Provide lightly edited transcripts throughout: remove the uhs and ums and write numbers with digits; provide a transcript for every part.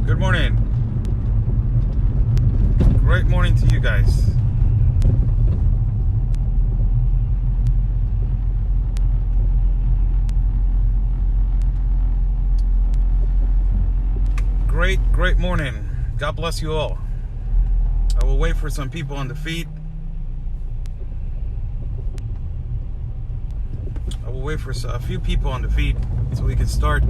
Good morning. Great morning to you guys. Great morning. God bless you all. I will wait for some people on the feed. I will wait for a few people on the feed so we can start.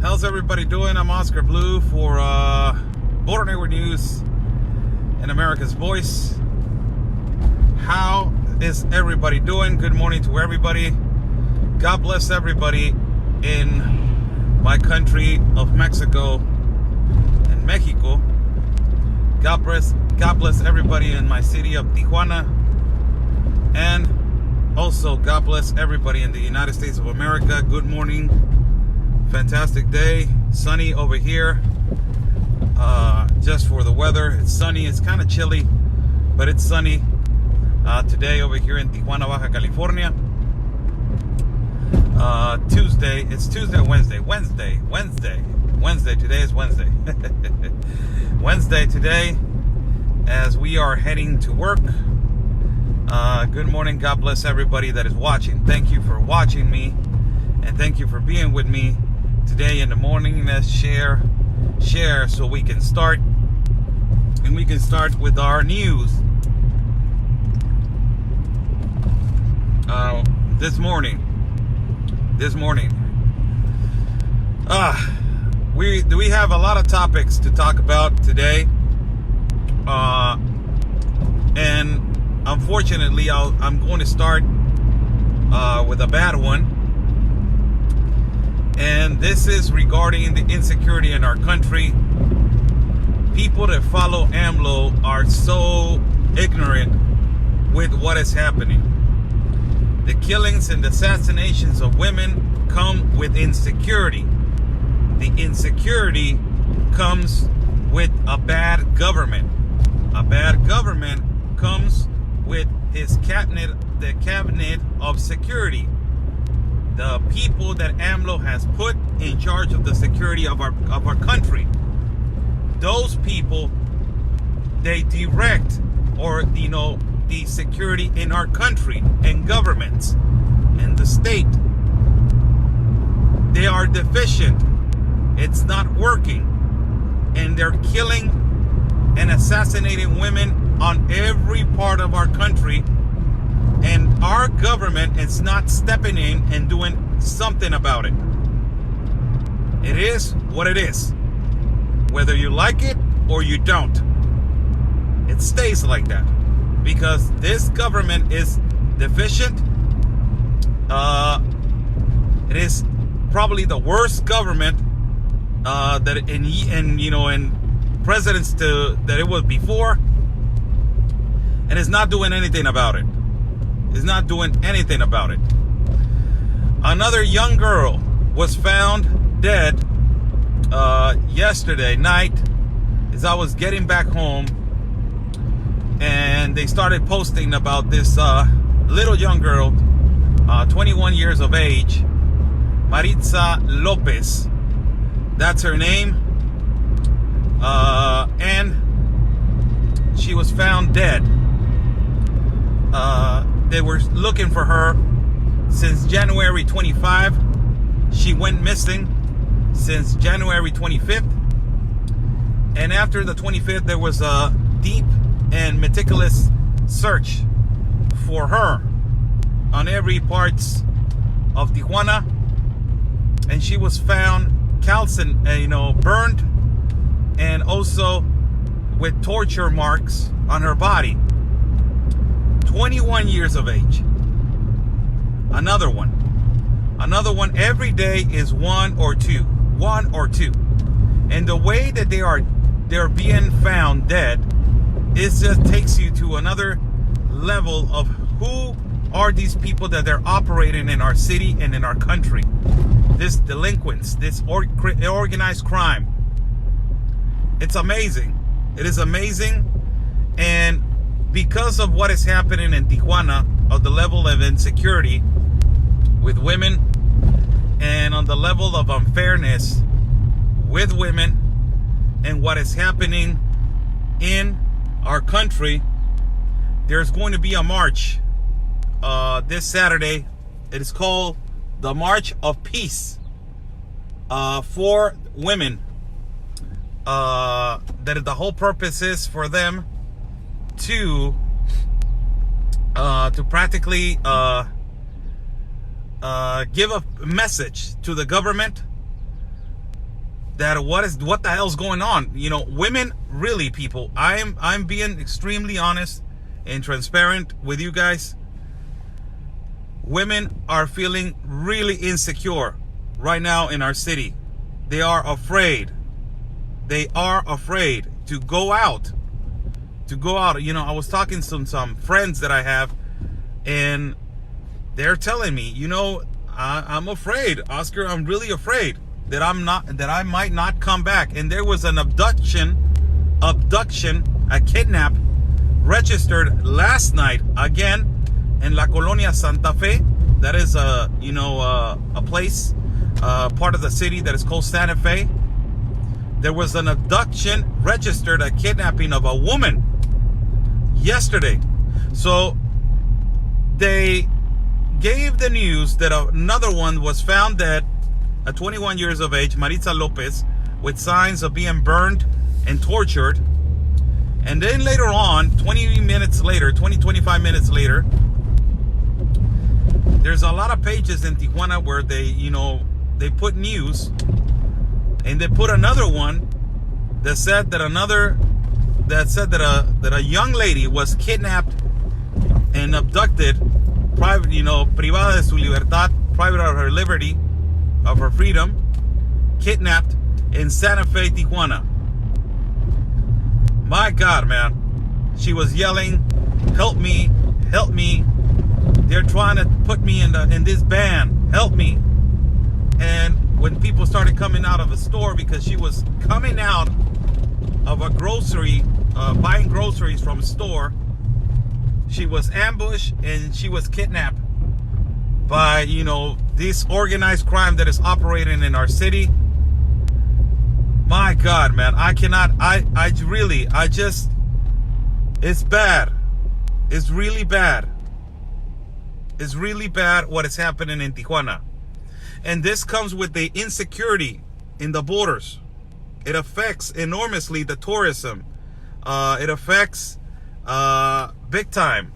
How's everybody doing? I'm Oscar Blue for Border Network News and America's Voice. How is everybody doing? Good morning to everybody. God bless everybody in my country of Mexico and Mexico. God bless everybody in my city of Tijuana. And also God bless everybody in the United States of America. Good morning. Fantastic day. Sunny over here. Just for the weather. It's sunny. It's kind of chilly, but it's sunny. Today over here in Tijuana, Baja California. Tuesday. It's Tuesday or Wednesday? Wednesday. Today is Wednesday. Wednesday today as we are heading to work. Good morning. God bless everybody that is watching. Thank you for watching me. And thank you for being with me today in the morning. Let's share so we can start. And we can start with our news. This morning, we have a lot of topics to talk about today, and unfortunately, I'm going to start with a bad one, and this is regarding the insecurity in our country. People that follow AMLO are so ignorant with what is happening. The killings and assassinations of women come with insecurity. The insecurity comes with a bad government. A bad government comes with his cabinet, the cabinet of security. The people that AMLO has put in charge of the security of our country. Those people, they direct the security in our country and governments and the state. They are deficient. It's not working. And they're killing and assassinating women on every part of our country. And our government is not stepping in and doing something about it. It is what it is. Whether you like it or you don't. It stays like that. Because this government is deficient. It is probably the worst government that in presidents that it was before, and is not doing anything about it. Is not doing anything about it. Another young girl was found dead yesterday night as I was getting back home. And they started posting about this little young girl, 21 years of age, Maribel Lopez. That's her name. And she was found dead. They were looking for her since January 25. She went missing since January 25th. And after the 25th, there was a deep and meticulous search for her on every parts of Tijuana, and she was found calcined, burned, and also with torture marks on her body. 21 years of age. Another one every day is one or two, and the way that they're being found dead. It just takes you to another level of who are these people that they're operating in our city and in our country. this delinquents, this organized crime. It's amazing. It is amazing. And because of what is happening in Tijuana, of the level of insecurity with women, and on the level of unfairness with women, and what is happening in our country, there's going to be a march this Saturday. It is called the March of Peace for women. That the whole purpose is for them to practically give a message to the government that what the hell's going on. You know, women, really, people, I'm being extremely honest and transparent with you guys. Women are feeling really insecure right now in our city. They are afraid. They are afraid to go out. You know, I was talking to some friends that I have, and they're telling me, you know, I'm afraid, Oscar. I'm really afraid that I might not come back. And there was an abduction, a kidnap, registered last night again in La Colonia Santa Fe. That is a place, part of the city that is called Santa Fe. There was an abduction registered, a kidnapping of a woman yesterday. So they gave the news that another one was found dead at 21 years of age, Maribel Lopez, with signs of being burned and tortured. And then later on, 25 minutes later, there's a lot of pages in Tijuana where they put news, and they put another one that said that a young lady was kidnapped and abducted, privada de su libertad, private of her liberty, of her freedom, kidnapped in Santa Fe, Tijuana. My God, man. She was yelling, "Help me, help me. They're trying to put me in this ban. Help me." And when people started coming out of a store, because she was coming out of a grocery, buying groceries from a store, she was ambushed and she was kidnapped by, this organized crime that is operating in our city. My God, man, it's bad. It's really bad. It's really bad what is happening in Tijuana. And this comes with the insecurity in the borders. It affects enormously the tourism. It affects big time,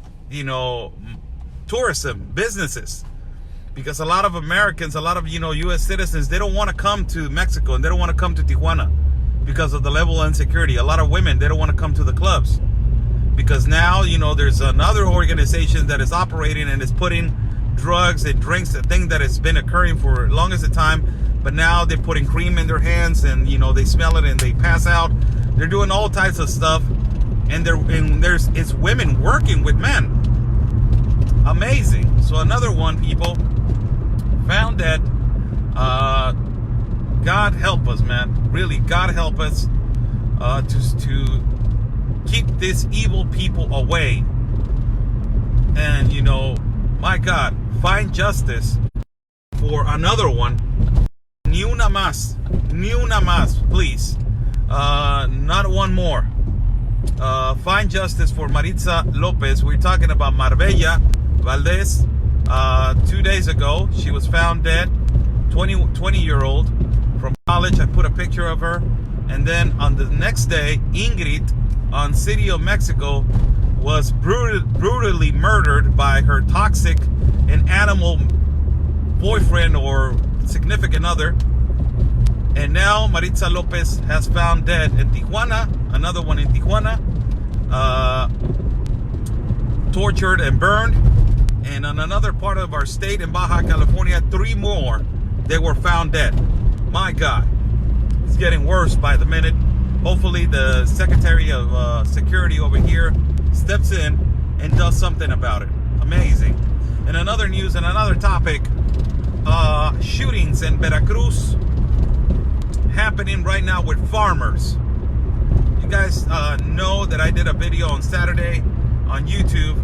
tourism, businesses. Because a lot of Americans, a lot of, U.S. citizens, they don't want to come to Mexico and they don't want to come to Tijuana because of the level of insecurity. A lot of women, they don't want to come to the clubs because now, there's another organization that is operating and is putting drugs and drinks, a thing that has been occurring for longest of time. But now they're putting cream in their hands and, they smell it and they pass out. They're doing all types of stuff. And it's women working with men. Amazing. So another one, people, found that God help us, man. Really, God help us to keep these evil people away. And, my God, find justice for another one. Ni una más, please. Not one more. Find justice for Maribel Lopez. We're talking about Maribel Valdez. 2 days ago, she was found dead. 20-year-old from college. I put a picture of her. And then on the next day, Ingrid on City of Mexico was brutally murdered by her toxic and animal boyfriend or significant other. And now Maribel Lopez has found dead in Tijuana. Another one in Tijuana. Tortured and burned. And on another part of our state in Baja California, 3 more, they were found dead. My God. It's getting worse by the minute. Hopefully the Secretary of Security over here steps in and does something about it. Amazing. In another news and another topic, shootings shootings in Veracruz happening right now with farmers. You guys know that I did a video on Saturday on YouTube,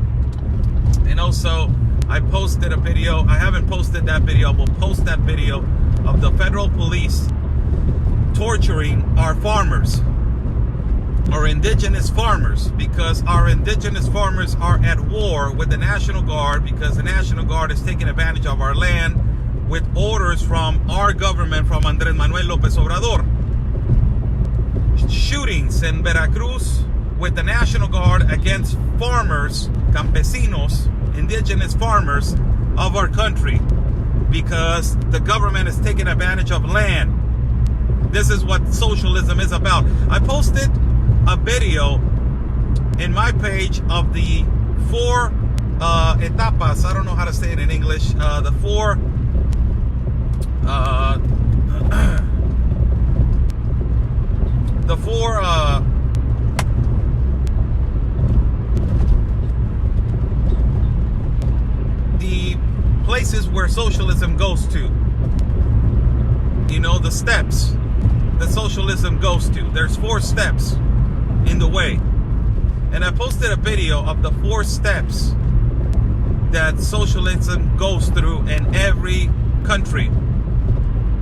and also I posted a video. I haven't posted that video. I will post that video of the federal police torturing our farmers, our indigenous farmers, because our indigenous farmers are at war with the National Guard, because the National Guard is taking advantage of our land with orders from our government, from Andrés Manuel Lopez Obrador. Shootings in Veracruz with the National Guard against farmers, campesinos, indigenous farmers of our country, because the government is taking advantage of land. This is what socialism is about. I posted a video in my page of the four etapas. I don't know how to say it in English. The four the places where socialism goes to. You know, the steps that socialism goes to. There's 4 steps in the way. And I posted a video of the 4 steps that socialism goes through in every country.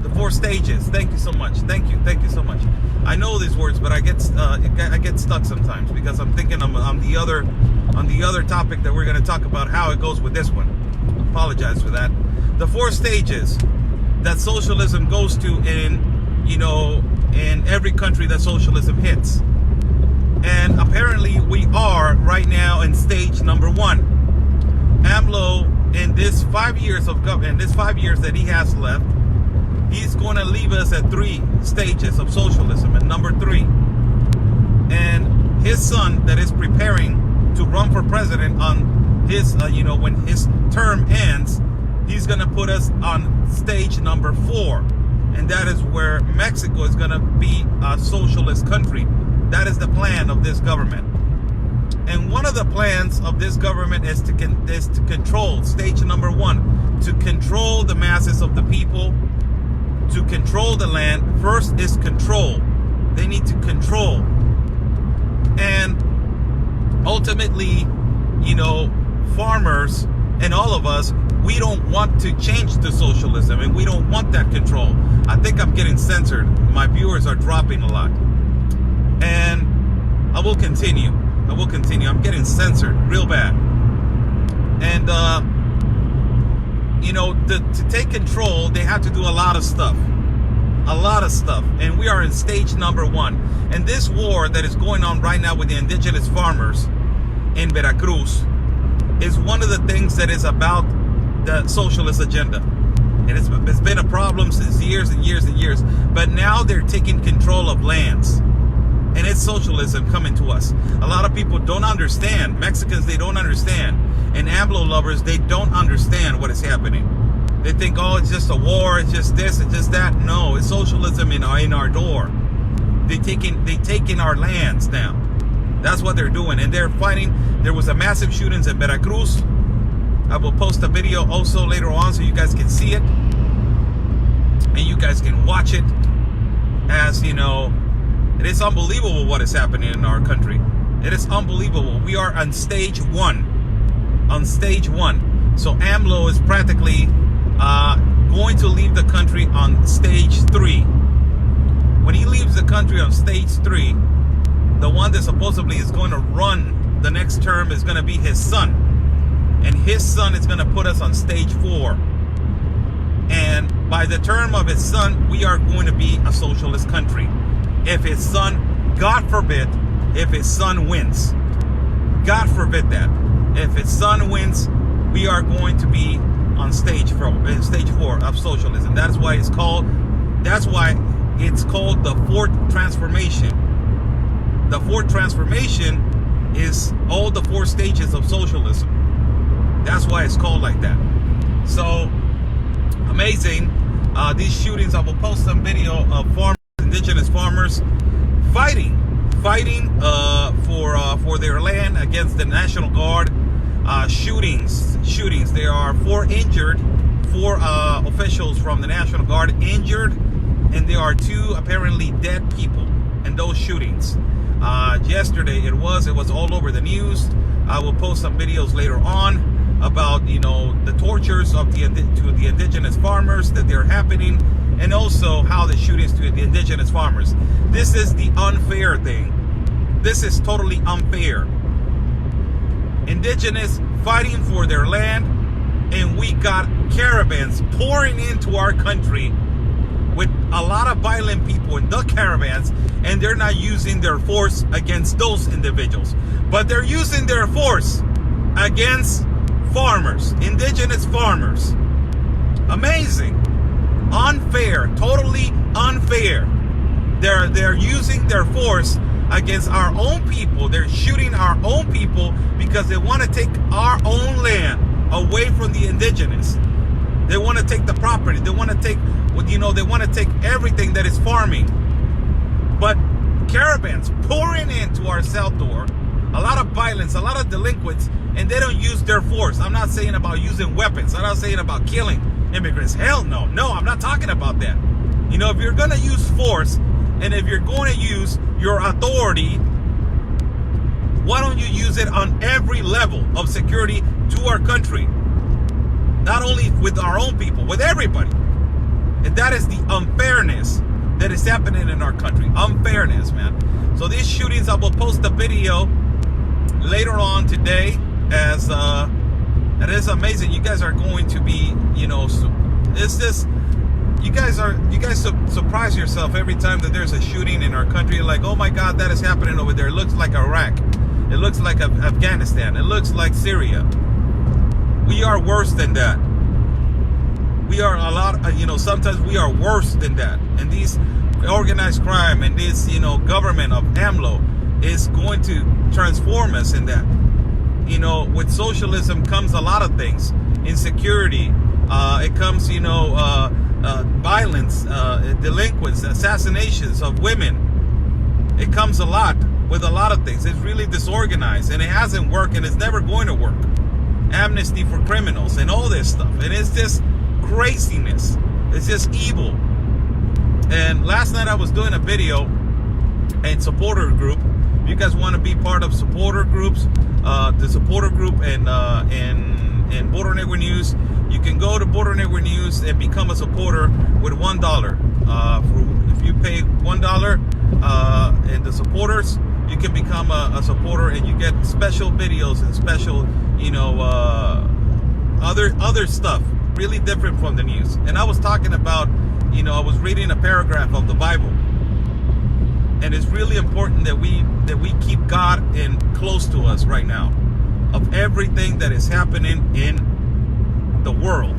The 4 stages. Thank you so much. Thank you so much. I know these words, but I get stuck sometimes because I'm thinking on the other topic that we're going to talk about, how it goes with this one. Apologize for that. The 4 stages that socialism goes to in every country that socialism hits. And apparently we are right now in stage number 1. AMLO, in this 5 years of government, in this 5 years that he has left, he's going to leave us at 3 stages of socialism. And number 3, and his son that is preparing to run for president on his, when his term ends, he's going to put us on stage number 4. And that is where Mexico is going to be a socialist country. That is the plan of this government. And one of the plans of this government is to control, stage number 1, to control the masses of the people, to control the land. First is control. They need to control. And ultimately, farmers and all of us, we don't want to change to socialism, and we don't want that control. I think I'm getting censored. My viewers are dropping a lot. And I will continue. I'm getting censored real bad. And, to take control, they have to do a lot of stuff. And we are in stage number 1. And this war that is going on right now with the indigenous farmers in Veracruz is one of the things that is about the socialist agenda. And it's been a problem since years and years and years. But now they're taking control of lands. And it's socialism coming to us. A lot of people don't understand. Mexicans, they don't understand. And AMLO lovers, they don't understand what is happening. They think, oh, it's just a war, it's just this, it's just that. No, it's socialism in our door. They taking our lands now. That's what they're doing. And they're fighting. There was a massive shootings in Veracruz. I will post a video also later on so you guys can see it. And you guys can watch it. As it is unbelievable what is happening in our country. It is unbelievable. We are on stage 1. On stage 1. So AMLO is practically going to leave the country on stage 3. When he leaves the country on stage 3, the one that supposedly is going to run the next term is going to be his son. And his son is going to put us on stage 4. And by the term of his son, we are going to be a socialist country. If his son, God forbid, if his son wins. God forbid that. If his son wins, we are going to be on stage 4 of socialism. That's why it's called the fourth transformation. The fourth transformation is all the 4 stages of socialism. That's why it's called like that. So amazing. These shootings, I will post some video of indigenous farmers fighting for their land against the National Guard. Shootings. There are 4 injured 4 officials from the National Guard injured, and there are 2 apparently dead people in those shootings. Yesterday it was all over the news. I will post some videos later on about, you know, the tortures of to the indigenous farmers that they're happening, and also how the shootings to the indigenous farmers. This is the unfair thing. This is totally unfair. Indigenous fighting for their land, and we got caravans pouring into our country with a lot of violent people in the caravans, and they're not using their force against those individuals, but they're using their force against farmers, indigenous farmers. Amazing. Unfair, totally unfair. They're using their force against our own people. They're shooting our own people because they want to take our own land away from the indigenous. They want to take the property. They want to take, you know, they want to take everything that is farming. But caravans pouring into our south door, a lot of violence, a lot of delinquents, and they don't use their force. I'm not saying about using weapons. I'm not saying about killing immigrants. Hell no. No, I'm not talking about that. You know, if you're going to use force, and if you're going to use your authority, why don't you use it on every level of security to our country? Not only with our own people, with everybody. And that is the unfairness that is happening in our country. Unfairness, man. So these shootings, I will post a video later on today, as it is amazing. You guys are going to be, you know, it's just, you guys surprise yourself every time that there's a shooting in our country. Like, oh my God, that is happening over there. It looks like Iraq. It looks like Afghanistan. It looks like Syria. We are worse than that. We are a lot, you know, sometimes we are worse than that. And these organized crime and this, you know, government of AMLO is going to transform us in that. You know, with socialism comes a lot of things. Insecurity. It comes, you know, violence, delinquents, assassinations of women. It comes a lot with a lot of things. It's really disorganized, and it hasn't worked, and it's never going to work. Amnesty for criminals and all this stuff. And it's just craziness. It's just evil. And last night I was doing a video and supporter group. If you guys want to be part of supporter groups, the supporter group and Border Network News, you can go to Border Network News and become a supporter with $1. If you pay $1 and the supporters, you can become a supporter, and you get special videos and special, you know, other stuff really different from the news. And I was talking about, you know, I was reading a paragraph of the Bible, and it's really important that we keep God in close to us right now, of everything that is happening in the world,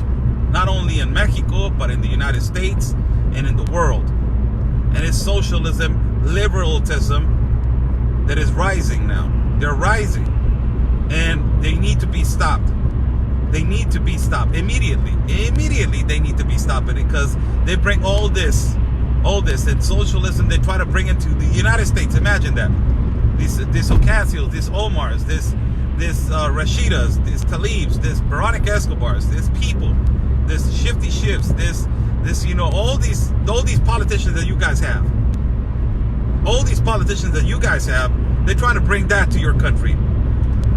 not only in Mexico but in the United States and in the world. And it's socialism, liberalism that is rising now. They're rising, and they need to be stopped. They need to be stopped immediately. Immediately they need to be stopped, because they bring all this and socialism, they try to bring it to the United States. Imagine that. These Ocasios, these Omars, this Rashidas, these Talibs, this Veronica Escobars, these people, this Shifty Shifts, this you know, all these politicians that you guys have. All these politicians that you guys have, they're trying to bring that to your country.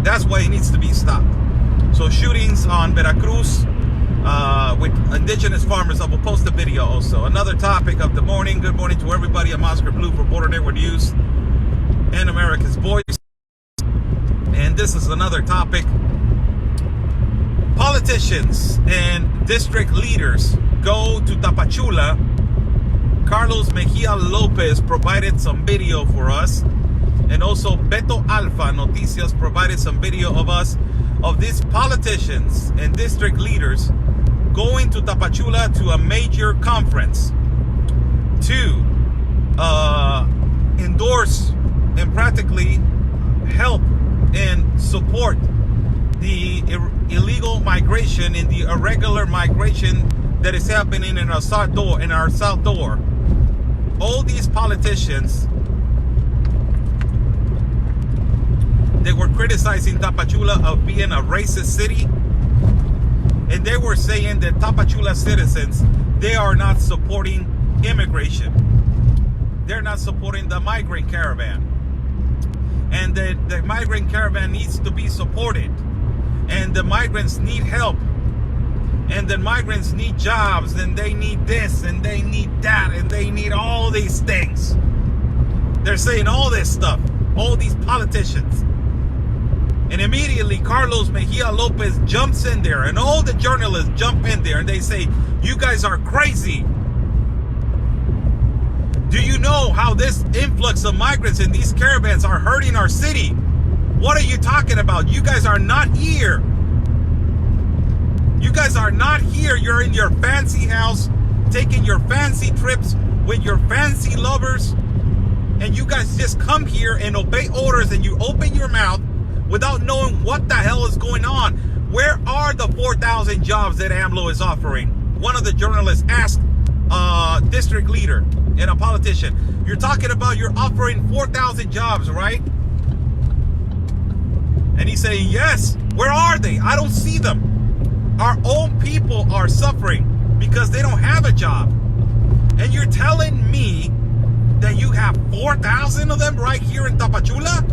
That's why it needs to be stopped. So shootings on Veracruz with indigenous farmers, I will post a video also. Another topic of the morning. Good morning to everybody. I'm Oscar Blue for Border Network News and America's Voice. And this is another topic. Politicians and district leaders go to Tapachula. Carlos Mejia Lopez provided some video for us. And also Beto Alfa Noticias provided some video of us, of these politicians and district leaders going to Tapachula to a major conference to endorse and practically help and support the illegal migration and the irregular migration that is happening in our south door. All these politicians, they were criticizing Tapachula of being a racist city, and they were saying that Tapachula citizens, they are not supporting immigration. They're not supporting the migrant caravan. And the migrant caravan needs to be supported. And the migrants need help. And the migrants need jobs, and they need this, and they need that, and they need all these things. They're saying all this stuff, all these politicians. And immediately Carlos Mejia Lopez jumps in there, and all the journalists jump in there, and they say, you guys are crazy. Do you know how this influx of migrants in these caravans are hurting our city? What are you talking about? You guys are not here. You guys are not here. You're in your fancy house, taking your fancy trips with your fancy lovers. And you guys just come here and obey orders, and you open your mouth without knowing what the hell is going on. Where are the 4,000 jobs that AMLO is offering? One of the journalists asked a district leader and a politician, you're talking about you're offering 4,000 jobs, right? And he's saying, yes. Where are they? I don't see them. Our own people are suffering because they don't have a job. And you're telling me that you have 4,000 of them right here in Tapachula?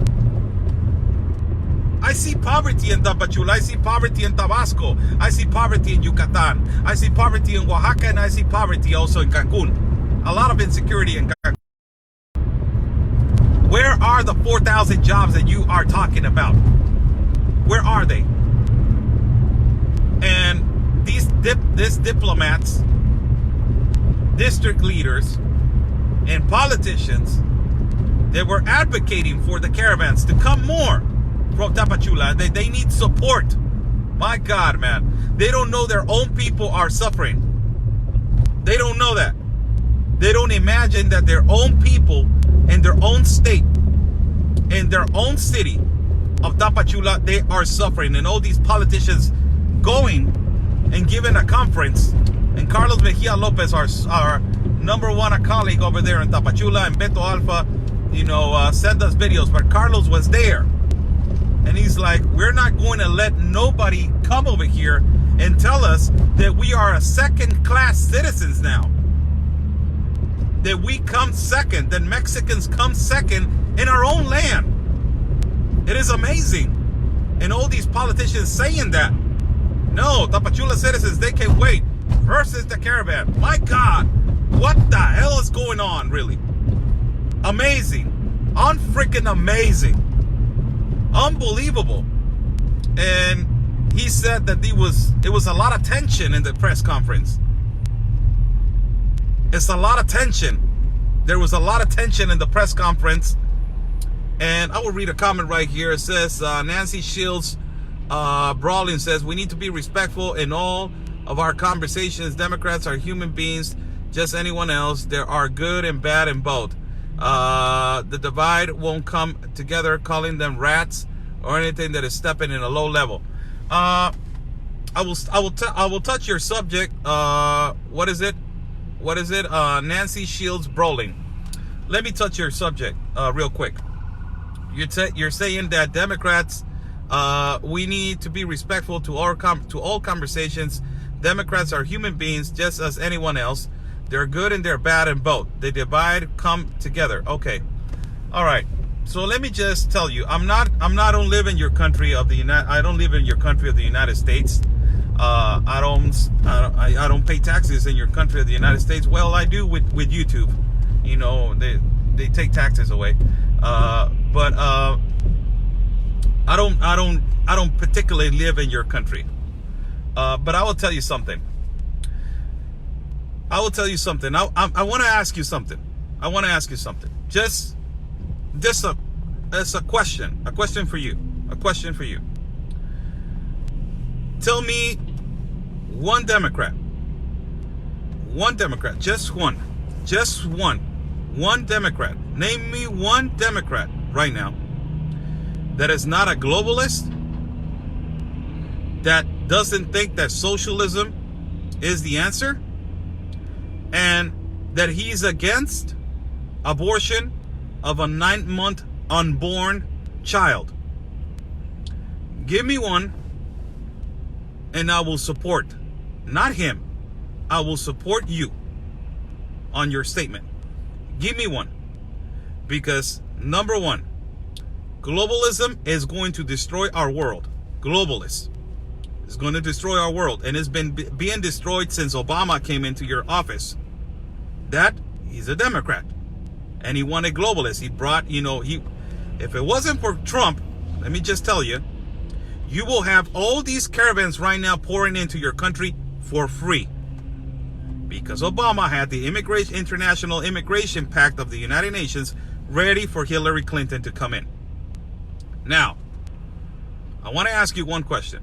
I see poverty in Tapachula. I see poverty in Tabasco. I see poverty in Yucatan. I see poverty in Oaxaca, and I see poverty also in Cancun. A lot of insecurity in Cancun. Where are the 4,000 jobs that you are talking about? Where are they? And these diplomats, district leaders, and politicians, they were advocating for the caravans to come more from Tapachula. They need support. My God, man. They don't know their own people are suffering. They don't know that. They don't imagine that their own people in their own state, in their own city of Tapachula, they are suffering. And all these politicians going and giving a conference, and Carlos Mejia Lopez, our number one colleague over there in Tapachula, and Beto Alpha, send us videos, but Carlos was there, and he's like, we're not going to let nobody come over here and tell us that we are a second-class citizens now, that we come second, that Mexicans come second in our own land. It is amazing. And all these politicians saying that. No, Tapachula citizens, they can wait. Versus the caravan. My God, what the hell is going on, really? Amazing. Unfreaking amazing. Unbelievable. And he said that it was a lot of tension in the press conference. It's a lot of tension. There was a lot of tension in the press conference. And I will read a comment right here. It says, Nancy Shields Brawling says, we need to be respectful in all of our conversations. Democrats are human beings, just anyone else. There are good and bad in both. The divide won't come together calling them rats or anything that is stepping in a low level. I will touch your subject. What is it? Nancy Shields Brawling. Let me touch your subject real quick. You're saying that Democrats, we need to be respectful to all conversations. Democrats are human beings just as anyone else. They're good and they're bad in both. They divide, come together. Okay. All right. So let me just tell you, I don't live in your country of the United States. I don't pay taxes in your country of the United States. Well, I do with YouTube. They take taxes away. But I don't particularly live in your country. But I will tell you something. I want to ask you something. Just a question for you. Tell me one Democrat, just one Democrat. Name me one Democrat right now that is not a globalist, that doesn't think that socialism is the answer, and that he's against abortion of a 9-month unborn child. Give me one. And I will support, not him, I will support you on your statement. Give me one. Because number one, globalism is going to destroy our world. Globalist is going to destroy our world. And it's been being destroyed since Obama came into your office. That, he's a Democrat. And he wanted globalists. He brought, if it wasn't for Trump, let me just tell you, you will have all these caravans right now pouring into your country for free. Because Obama had the International Immigration Pact of the United Nations ready for Hillary Clinton to come in. Now, I want to ask you one question.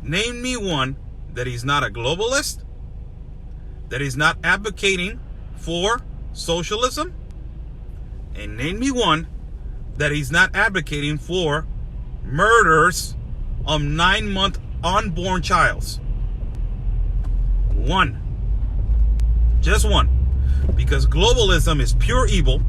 Name me one that he's not a globalist, that he's not advocating for socialism, and name me one that he's not advocating for murders of 9-month unborn childs. One. Just one. Because globalism is pure evil.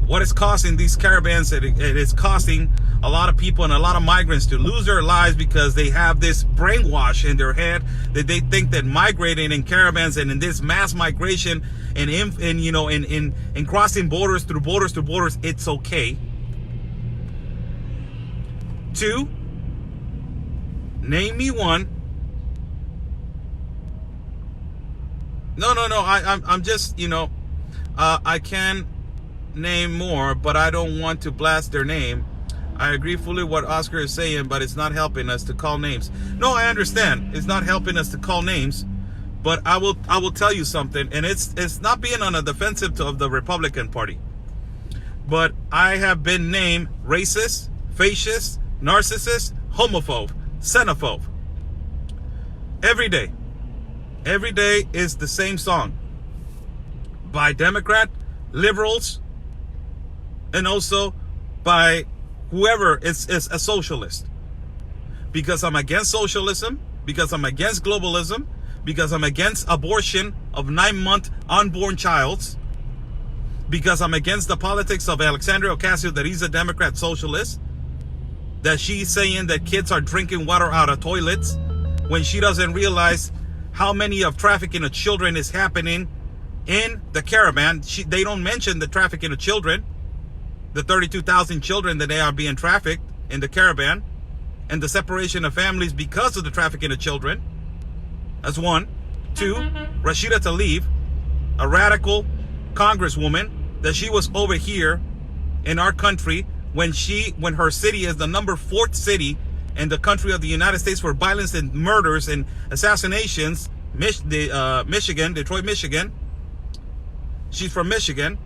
What is costing these caravans, it is costing a lot of people and a lot of migrants to lose their lives because they have this brainwash in their head that they think that migrating in caravans and in this mass migration and in crossing borders to borders, it's okay. Two, name me one. No. I'm just, I can name more, but I don't want to blast their name. I agree fully what Oscar is saying, but it's not helping us to call names. No, I understand. It's not helping us to call names, but I will tell you something, and it's not being on a defensive of the Republican Party. But I have been named racist, fascist, narcissist, homophobe, xenophobe. Every day. Every day is the same song. By Democrat, liberals, and also by whoever is a socialist. Because I'm against socialism, because I'm against globalism, because I'm against abortion of 9-month unborn childs, because I'm against the politics of Alexandria Ocasio, that he's a Democrat socialist, that she's saying that kids are drinking water out of toilets when she doesn't realize how many of trafficking of children is happening in the caravan. They don't mention the trafficking of children, the 32,000 children that they are being trafficked in the caravan, and the separation of families because of the trafficking of children. That's one. Two, Rashida Tlaib, a radical congresswoman, that she was over here in our country when her city is the number 4th city in the country of the United States for violence and murders and assassinations. Michigan, Detroit, Michigan. She's from Michigan.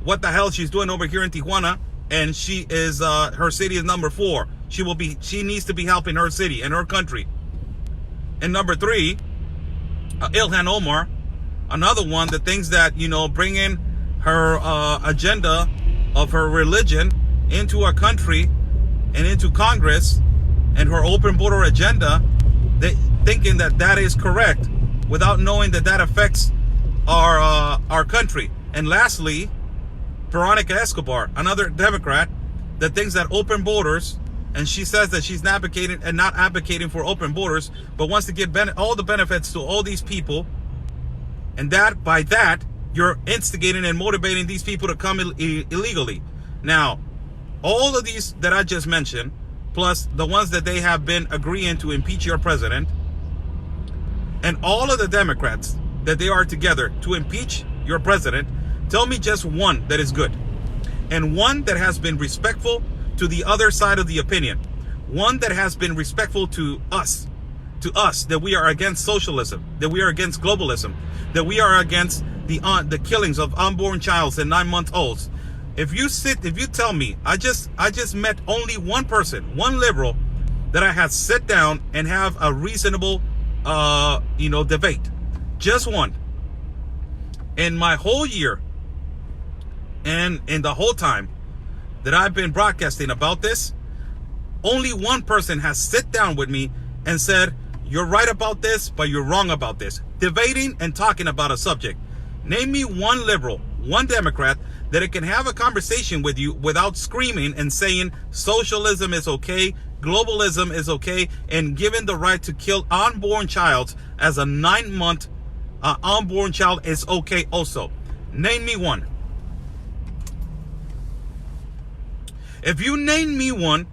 What the hell she's doing over here in Tijuana? And she is her city is number 4. She needs to be helping her city and her country. And number 3, Ilhan Omar, another one that thinks that bringing her agenda of her religion into our country and into Congress and her open border agenda, thinking that is correct without knowing that affects our country. And lastly, Veronica Escobar, another Democrat that thinks that open borders, and she says that she's not advocating for open borders, but wants to give all the benefits to all these people, and that by that you're instigating and motivating these people to come illegally. Now, all of these that I just mentioned, plus the ones that they have been agreeing to impeach your president, and all of the Democrats that they are together to impeach your president, tell me just one that is good, and one that has been respectful to the other side of the opinion, one that has been respectful to us, that we are against socialism, that we are against globalism, that we are against the killings of unborn childs and 9-month-olds. If you tell me, I just met only one person, one liberal, that I had sit down and have a reasonable, debate. Just one. In my whole year, and in the whole time that I've been broadcasting about this, only one person has sit down with me and said, you're right about this, but you're wrong about this. Debating and talking about a subject. Name me one liberal, one Democrat, that it can have a conversation with you without screaming and saying socialism is okay, globalism is okay, and giving the right to kill unborn child as a 9-month unborn child is okay also. Name me one. If you name me one,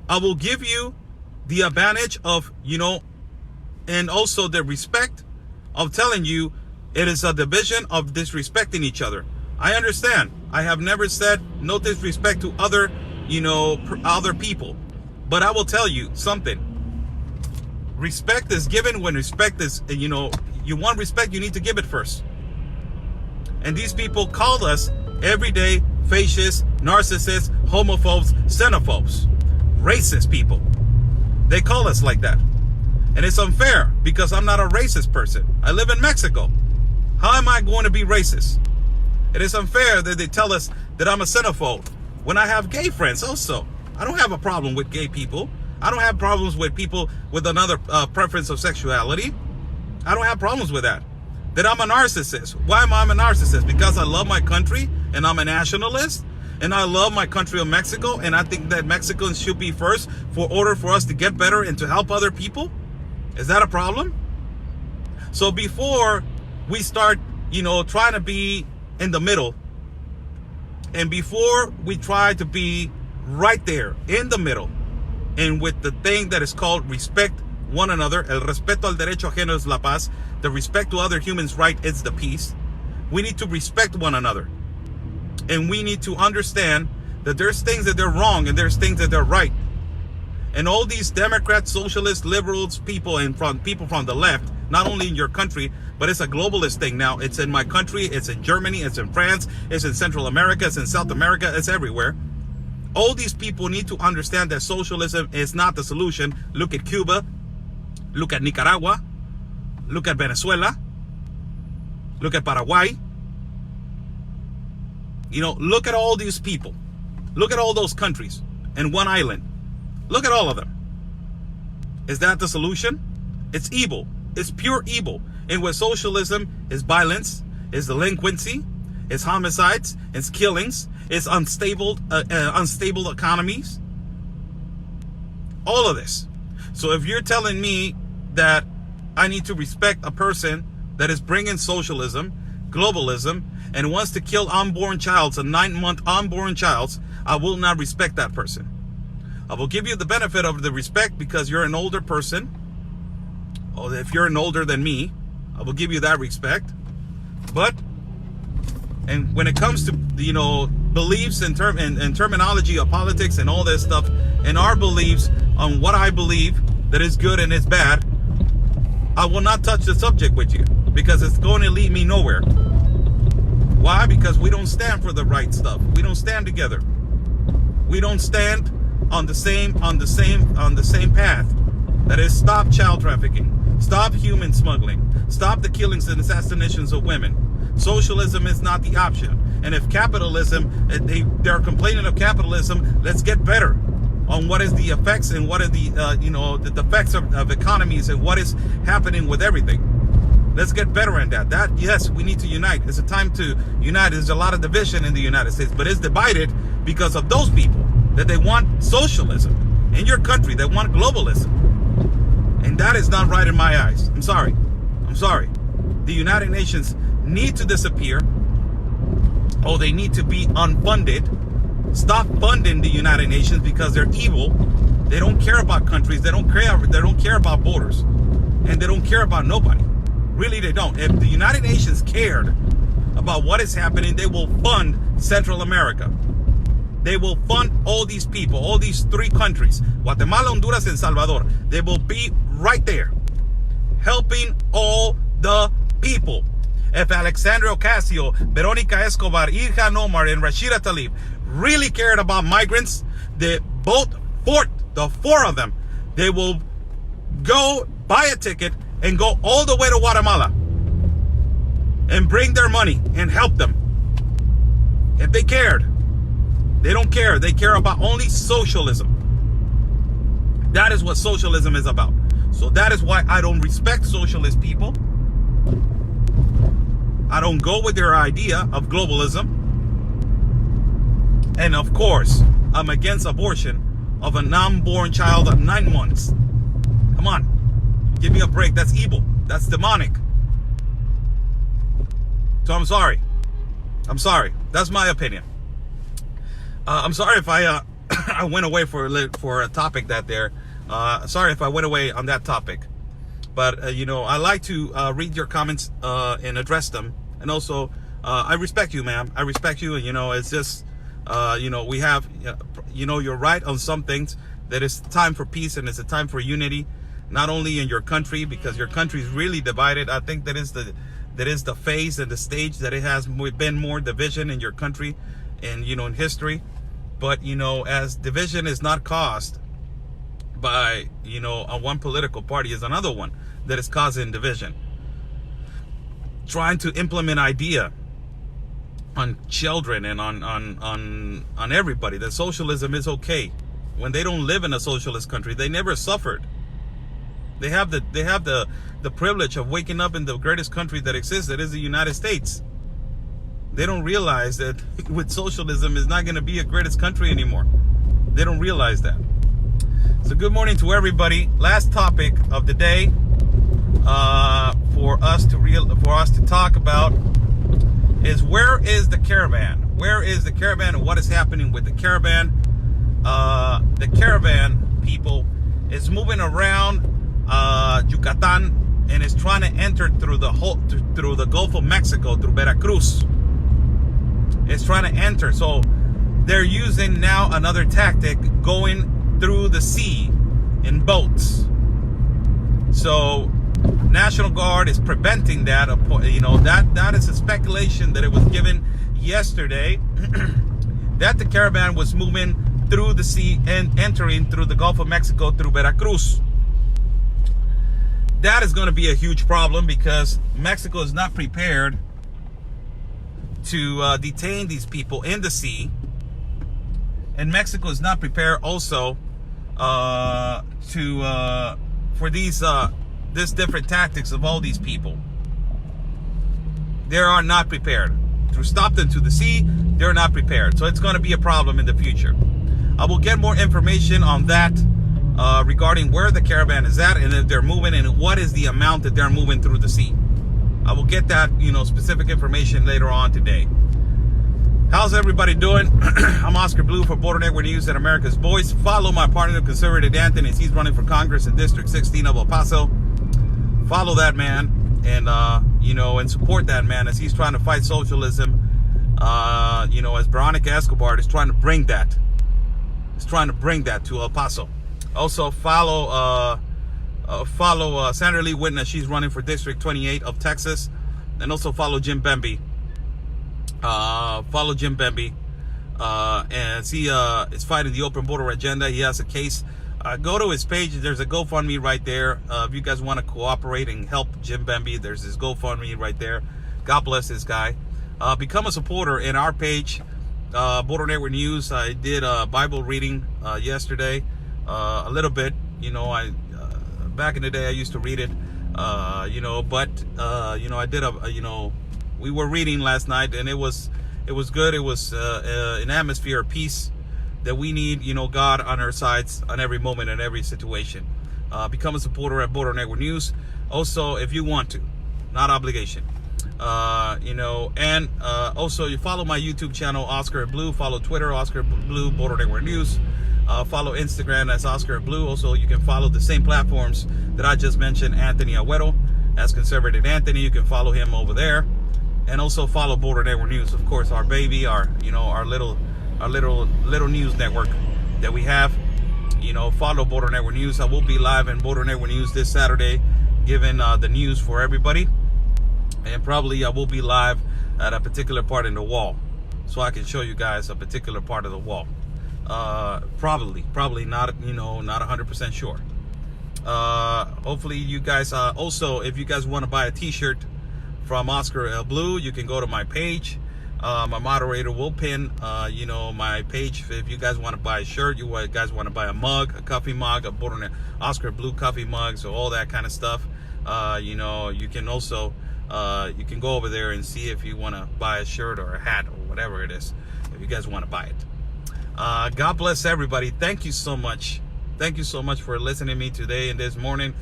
I will give you the advantage of, and also the respect of telling you it is a division of disrespecting each other. I understand. I have never said no disrespect to other, other people. But I will tell you something. Respect is given when respect is, you want respect, you need to give it first. And these people called us every day fascists, narcissists, homophobes, xenophobes, racist people. They call us like that. And it's unfair because I'm not a racist person. I live in Mexico. How am I going to be racist? It is unfair that they tell us that I'm a xenophobe when I have gay friends also. I don't have a problem with gay people. I don't have problems with people with another preference of sexuality. I don't have problems with that. That I'm a narcissist. Why am I a narcissist? Because I love my country and I'm a nationalist and I love my country of Mexico, and I think that Mexicans should be first for order for us to get better and to help other people. Is that a problem? So before we start, trying to be in the middle, and before we try to be right there in the middle, and with the thing that is called respect one another, el respeto al derecho ajeno es la paz, the respect to other humans' right is the peace. We need to respect one another. And we need to understand that there's things that they're wrong and there's things that they're right. And all these Democrats, socialists, liberals, people and people from the left, not only in your country, but it's a globalist thing now. It's in my country, it's in Germany, it's in France, it's in Central America, it's in South America, it's everywhere. All these people need to understand that socialism is not the solution. Look at Cuba, look at Nicaragua, look at Venezuela, look at Paraguay. Look at all these people. Look at all those countries in one island. Look at all of them. Is that the solution? It's evil. It's pure evil. And with socialism is violence, is delinquency, is homicides, it's killings, it's unstable economies. All of this. So if you're telling me that I need to respect a person that is bringing socialism, globalism, and wants to kill unborn childs, a 9-month unborn child, I will not respect that person. I will give you the benefit of the respect because you're an older person. Or if you're an older than me, I will give you that respect. And when it comes to, beliefs and terminology of politics and all this stuff, and our beliefs on what I believe that is good and is bad, I will not touch the subject with you because it's going to lead me nowhere. Why? Because we don't stand for the right stuff. We don't stand together. We don't stand on the same path. That is, stop child trafficking, stop human smuggling, stop the killings and assassinations of women. Socialism is not the option. And if capitalism, they're complaining of capitalism, let's get better on what is the effects and what are the the effects of economies and what is happening with everything. Let's get better at that. Yes, we need to unite. It's a time to unite. There's a lot of division in the United States, but it's divided because of those people that they want socialism in your country. They want globalism. And that is not right in my eyes. I'm sorry. The United Nations need to disappear. Oh, they need to be unfunded. Stop funding the United Nations because they're evil. They don't care about countries. They don't care about borders. And they don't care about nobody. Really, they don't. If the United Nations cared about what is happening, they will fund Central America. They will fund all these people, all these 3 countries, Guatemala, Honduras, and Salvador. They will be right there, helping all the people. If Alexandria Ocasio, Veronica Escobar, Ilhan Omar, and Rashida Tlaib really cared about migrants, the 4 of them, they will go buy a ticket and go all the way to Guatemala and bring their money and help them. If they cared, they don't care. They care about only socialism. That is what socialism is about. So that is why I don't respect socialist people. I don't go with their idea of globalism. And of course, I'm against abortion of an unborn child at 9 months. Come on, give me a break. That's evil. That's demonic. So I'm sorry. That's my opinion. I'm sorry if I I went away for a topic that there. Sorry if I went away on that topic. But I like to read your comments and address them. And also, I respect you, ma'am. I respect you. And it's just we have you're right on some things. That it's time for peace and it's a time for unity, not only in your country, because your country is really divided. I think that is the phase and the stage that it has been more division in your country and in history. But as division is not caused by one political party, is another one that is causing division, trying to implement idea on children and on everybody that socialism is okay when they don't live in a socialist country. They never suffered. They have the privilege of waking up in the greatest country that exists, that is the United States. They don't realize that with socialism is not going to be a greatest country anymore. They don't realize that. So good morning to everybody. Last topic of the day for us to talk about is, where is the caravan? Where is the caravan and what is happening with the caravan? The caravan, people, is moving around Yucatan and is trying to enter through the Gulf of Mexico, through Veracruz. It's trying to enter. So they're using now another tactic, going through the sea in boats. So National Guard is preventing that. That is a speculation that it was given yesterday that the caravan was moving through the sea and entering through the Gulf of Mexico through Veracruz. That is going to be a huge problem because Mexico is not prepared to detain these people in the sea, and Mexico is not prepared also for these different tactics of all these people. They are not prepared to stop them to the sea. They're not prepared, so it's going to be a problem in the future. I will get more information on that regarding where the caravan is at and if they're moving and what is the amount that they're moving through the sea. I will get that, specific information later on today. How's everybody doing? I'm Oscar Blue for Border Network News and America's Voice. Follow my partner, Conservative Anthony, as he's running for Congress in District 16 of El Paso. Follow that man and, and support that man as he's trying to fight socialism. As Veronica Escobar is trying to bring that. He's trying to bring that to El Paso. Also follow Sandra Lee Whitney. She's running for District 28 of Texas. And also follow Jim Bemby. As he is fighting the open border agenda. He has a case. Go to his page. There's a GoFundMe right there. If you guys want to cooperate and help Jim Bemby, there's his GoFundMe right there. God bless this guy. Become a supporter in our page, Border Network News. I did a Bible reading yesterday, a little bit. Back in the day I used to read it, I did we were reading last night and it was good. It was an atmosphere of peace that we need, God on our sides on every moment and every situation. Become a supporter at Border Network News. Also, if you want to, not obligation. Also you follow my YouTube channel, Oscar Blue. Follow Twitter, Oscar Blue, Border Network News. Follow Instagram as Oscar Blue. Also, you can follow the same platforms that I just mentioned, Anthony Agüero as Conservative Anthony. You can follow him over there, and also follow Border Network News. Of course, our baby, our little news network that we have. Follow Border Network News. I will be live in Border Network News this Saturday, giving the news for everybody, and probably I will be live at a particular part in the wall, so I can show you guys a particular part of the wall. Probably not, not 100% sure. Hopefully you guys, also, if you guys want to buy a t-shirt from Oscar L. Blue, you can go to my page. My moderator will pin, my page. If you guys want to buy a shirt, you guys want to buy a mug, a coffee mug, a Oscar Blue coffee mug, so all that kind of stuff. You can also, you can go over there and see if you want to buy a shirt or a hat or whatever it is, if you guys want to buy it. God bless everybody. Thank you so much. Thank you so much for listening to me today and this morning.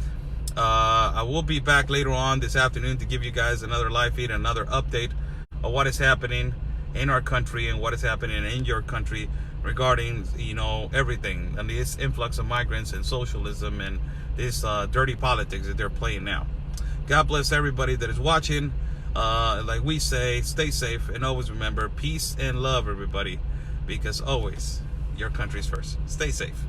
I will be back later on this afternoon to give you guys another live feed, another update of what is happening in our country and what is happening in your country regarding, you know, everything and this influx of migrants and socialism and this dirty politics that they're playing now. God bless everybody that is watching. Like we say, stay safe and always remember peace and love, everybody, because always your country's first. Stay safe.